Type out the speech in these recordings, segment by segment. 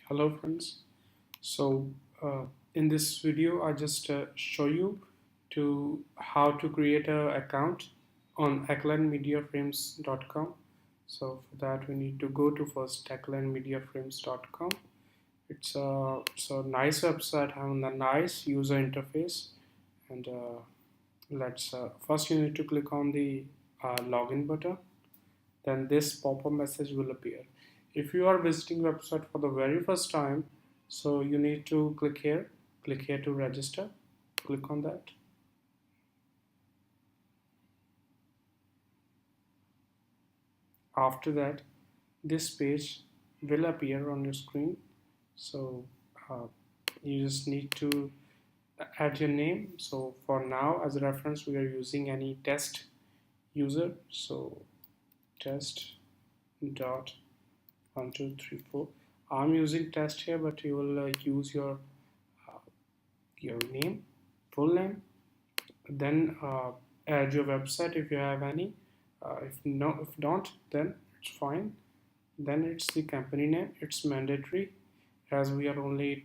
Hello friends. So in this video I just show you to how to create an account on acklandmediaframes.com. So for that we need to go to first acklandmediaframes.com. It's a nice website having a nice user interface, and let's first you need to click on the login button. Then this pop-up message will appear. If you are visiting website for the very first time, so you need to click here to register, click on that. After that, this page will appear on your screen. So uh, you just need to add your name. So for now, as a reference, we are using any test user. So test dot 1 2 3 4. I'm using test here, but you will use your name, full name, then add your website if you have any. If don't, then it's fine. Then it's the company name. It's mandatory, as we are only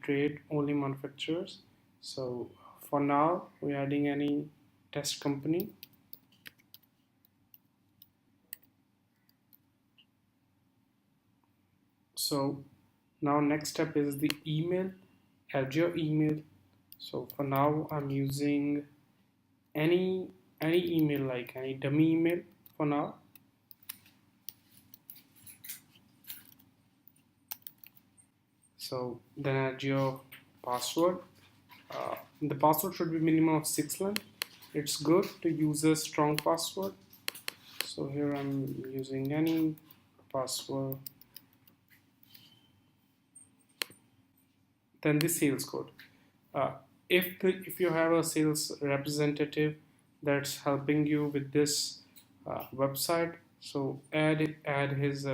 only manufacturers. So for now, we're adding any test company. So now next step is the email. Add your email. So for now, I'm using any email, like any dummy email for now. So then add your password. The password should be minimum of 6 lines. It's good to use a strong password. So here I'm using any password. Then the sales code. If you have a sales representative that's helping you with this website, so add his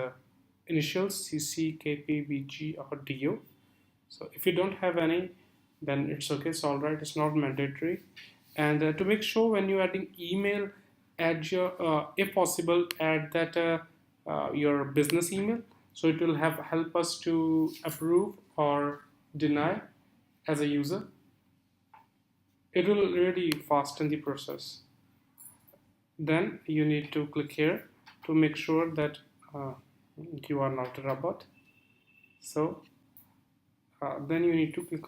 initials CC, KP, BG, or DO. So if you don't have any, then it's okay. It's all right. It's not mandatory. And to make sure when you're adding email, add your if possible add that your business email, so it will help us to approve or deny as a user. It will really fasten the process. Then you need to click here to make sure that you are not a robot. So then you need to click on